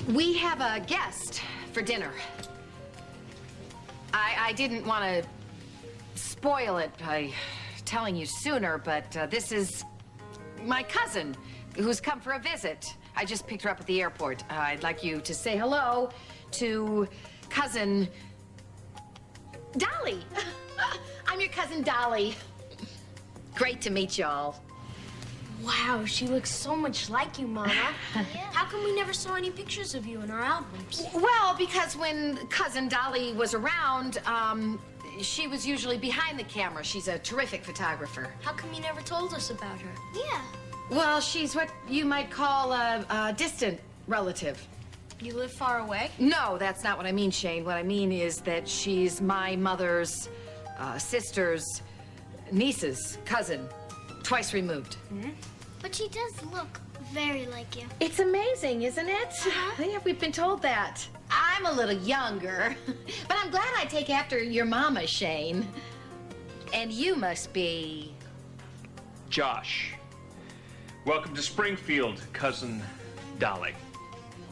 We have a guest for dinner. I didn't want to spoil it by telling you sooner, but this is my cousin who's come for a visit. I just picked her up at the airport. I'd like you to say hello to cousin Dolly. I'm your cousin Dolly. Great to meet y'all. Wow, she looks so much like you, Mama. Yeah. How come we never saw any pictures of you in our albums? Well, because when cousin Dolly was around, she was usually behind the camera. She's a terrific photographer. How come you never told us about her? Yeah. Well, she's what you might call a distant relative. You live far away? No, that's not what I mean, Shane. What I mean is that she's my mother's sister's niece's cousin, twice removed. Mm-hmm. But she does look very like you. It's amazing, isn't it? Uh-huh. Yeah, we've been told that. I'm a little younger, but I'm glad I take after your mama, Shane. And you must be... Josh. Welcome to Springfield, cousin Dolly.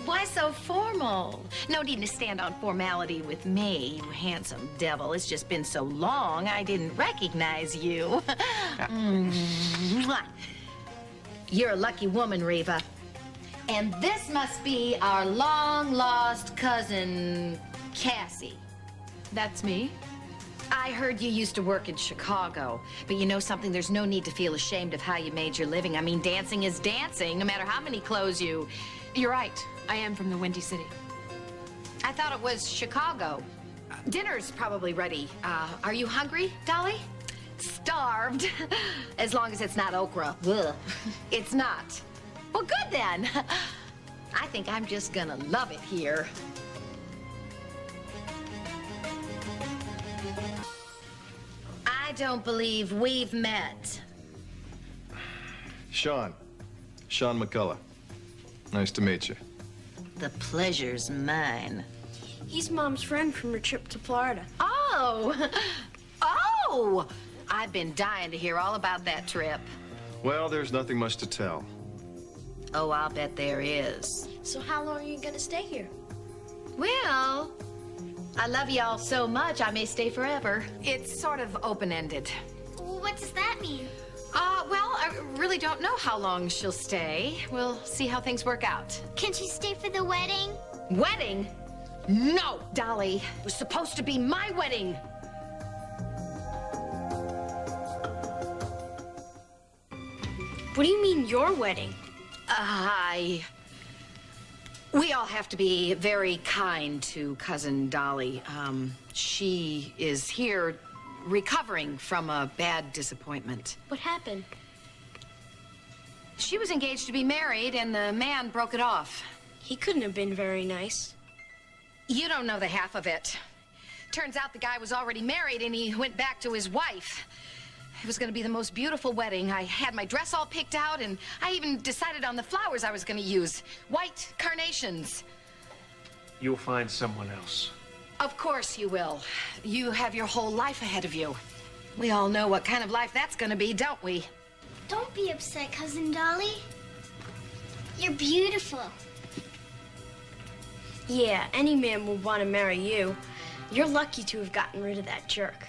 Why so formal? No need to stand on formality with me, you handsome devil. It's just been so long, I didn't recognize you. Mwah. You're a lucky woman, Reva. And this must be our long-lost cousin, Cassie. That's me? I heard you used to work in Chicago, but you know something? There's no need to feel ashamed of how you made your living. I mean, dancing is dancing, no matter how many clothes you... You're right. I am from the Windy City. I thought it was Chicago. Dinner's probably ready. Are you hungry, Dolly? Starved. As long as it's not okra. Ugh. It's not. Well, good then. I think I'm just gonna love it here. I don't believe we've met. Sean McCullough. Nice to meet you. The pleasure's mine. He's Mom's friend from her trip to Florida. Oh! Oh! I've been dying to hear all about that trip. Well, there's nothing much to tell. Oh, I'll bet there is. So how long are you gonna stay here? Well, I love y'all so much, I may stay forever. It's sort of open-ended. Well, what does that mean? Well, I really don't know how long she'll stay. We'll see how things work out. Can she stay for the wedding? Wedding? No, Dolly. It was supposed to be my wedding. What do you mean, your wedding? We all have to be very kind to cousin Dolly. She is here recovering from a bad disappointment. What happened? She was engaged to be married, and the man broke it off. He couldn't have been very nice. You don't know the half of it. Turns out the guy was already married, and he went back to his wife. It was going to be the most beautiful wedding. I had my dress all picked out, and I even decided on the flowers I was going to use. White carnations. You'll find someone else. Of course you will. You have your whole life ahead of you. We all know what kind of life that's going to be, don't we? Don't be upset, Cousin Dolly. You're beautiful. Yeah, any man would want to marry you. You're lucky to have gotten rid of that jerk.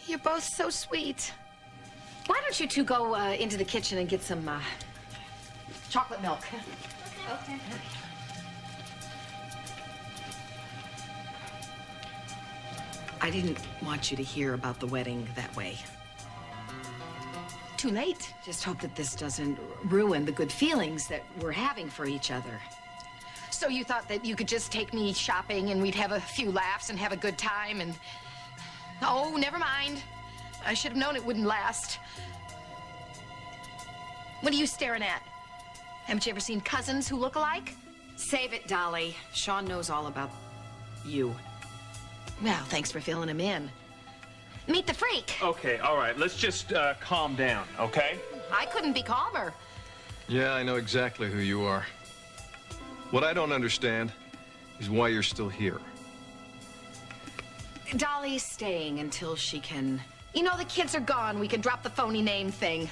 You're both so sweet. Why don't you two go into the kitchen and get some chocolate milk? Okay. I didn't want you to hear about the wedding that way. Too late. Just hope that this doesn't ruin the good feelings that we're having for each other. So you thought that you could just take me shopping and we'd have a few laughs and have a good time and... Oh, never mind. I should have known it wouldn't last. What are you staring at? Haven't you ever seen cousins who look alike? Save it, Dolly. Sean knows all about you. Well, thanks for filling him in. Meet the freak. Okay, all right. Let's just calm down, okay? I couldn't be calmer. Yeah, I know exactly who you are. What I don't understand is why you're still here. Dolly's staying until she can... You know, the kids are gone. We can drop the phony name thing.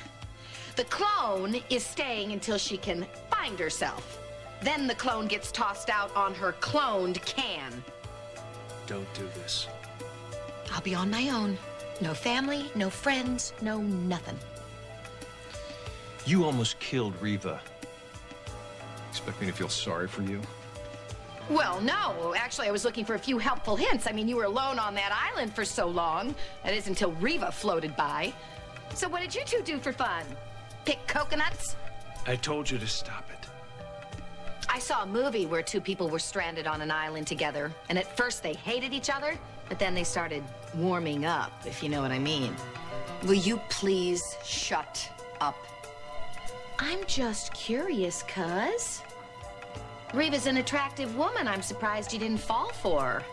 The clone is staying until she can find herself. Then the clone gets tossed out on her cloned can. Don't do this. I'll be on my own. No family, no friends, no nothing. You almost killed Riva. Expect me to feel sorry for you? Well, no. Actually, I was looking for a few helpful hints. I mean, you were alone on that island for so long. That is until Riva floated by. So what did you two do for fun? Pick coconuts? I told you to stop it. I saw a movie where two people were stranded on an island together, and at first they hated each other, but then they started warming up, if you know what I mean. Will you please shut up? I'm just curious, cuz. Riva's an attractive woman. I'm surprised you didn't fall for her.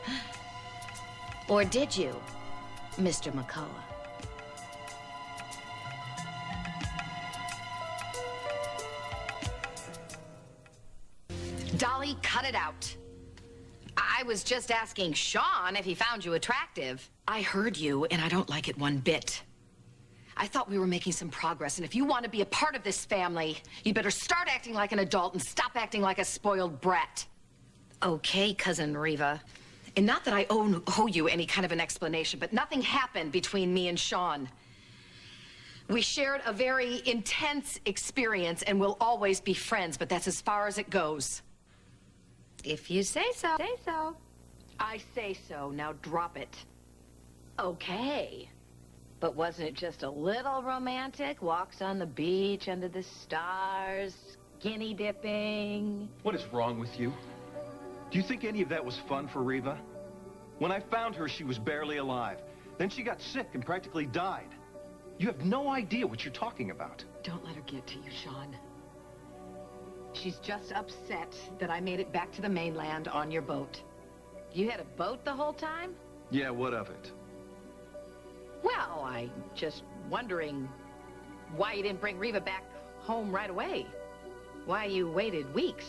Or did you, Mr. McCullough? Dolly, cut it out. I was just asking Sean if he found you attractive. I heard you, and I don't like it one bit. I thought we were making some progress, and if you want to be a part of this family, you better start acting like an adult and stop acting like a spoiled brat. Okay, Cousin Riva. And not that I owe you any kind of an explanation, but nothing happened between me and Sean. We shared a very intense experience, and we'll always be friends, but that's as far as it goes. If you say so. Say so. I say so. Now drop it. Okay. But wasn't it just a little romantic? Walks on the beach under the stars, skinny dipping. What is wrong with you? Do you think any of that was fun for Riva? When I found her, she was barely alive. Then she got sick and practically died. You have no idea what you're talking about. Don't let her get to you, Sean. She's just upset that I made it back to the mainland on your boat. You had a boat the whole time? Yeah, what of it? Well, I'm just wondering why you didn't bring Riva back home right away. Why you waited weeks.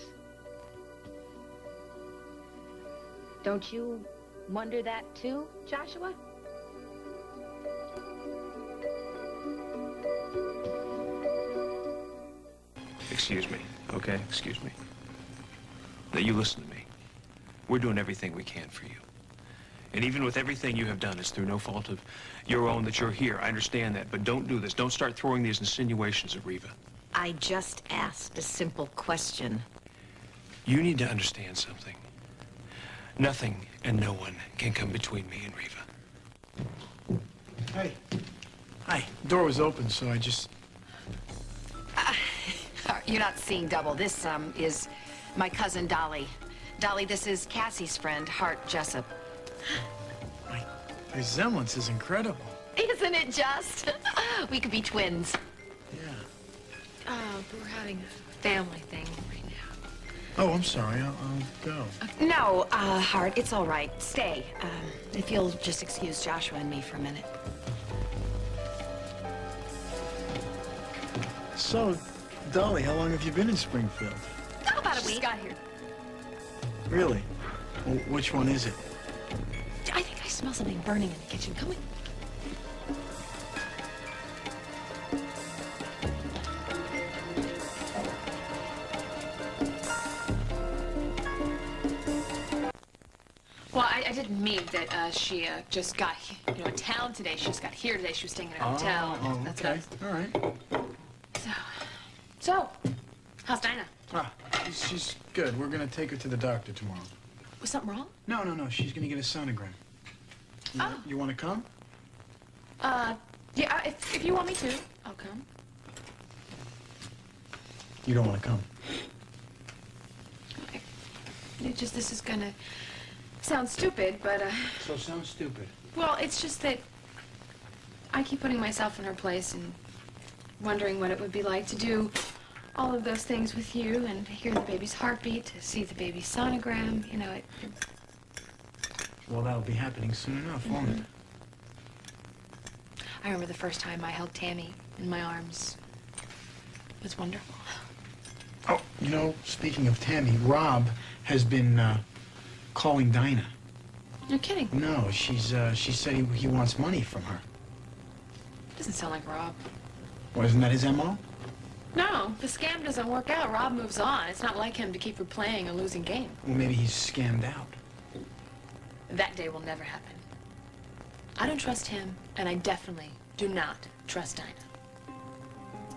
Don't you wonder that too, Joshua? Excuse me, okay? Excuse me. Now, you listen to me. We're doing everything we can for you. And even with everything you have done, it's through no fault of your own that you're here. I understand that, but don't do this. Don't start throwing these insinuations at Riva. I just asked a simple question. You need to understand something. Nothing and no one can come between me and Riva. Hey. Hi. Door was open, so I just... You're not seeing double. This, is my cousin Dolly. Dolly, this is Cassie's friend, Hart Jessup. My resemblance is incredible. Isn't it just? We could be twins. Yeah. We're having a family thing right now. Oh, I'm sorry. I'll go. No, Hart, it's all right. Stay. If you'll just excuse Joshua and me for a minute. So, Dolly, how long have you been in Springfield? Oh, about a Just week. got here. Really? Well, which one is it? I think I smell something burning in the kitchen. Come in. Well, I didn't mean that she just got, in town today. She just got here today. She was staying in a hotel. Oh, That's okay. what All right. So, how's Dinah? Ah, she's good. We're going to take her to the doctor tomorrow. Was something wrong? No. She's going to get a sonogram. You want to come? Yeah, if you want me to, I'll come. You don't want to come? This is gonna sound stupid, but, So sounds stupid. well, it's just that I keep putting myself in her place and wondering what it would be like to do all of those things with you and hear the baby's heartbeat, to see the baby's sonogram, Well, that'll be happening soon enough, won't it? I remember the first time I held Tammy in my arms. It was wonderful. Oh, speaking of Tammy, Rob has been calling Dinah. You're kidding. No, she said he wants money from her. Doesn't sound like Rob. Wasn't that his MO? No, if the scam doesn't work out, Rob moves on. It's not like him to keep replaying a losing game. Well, maybe he's scammed out. That day will never happen. I don't trust him, and I definitely do not trust Dinah.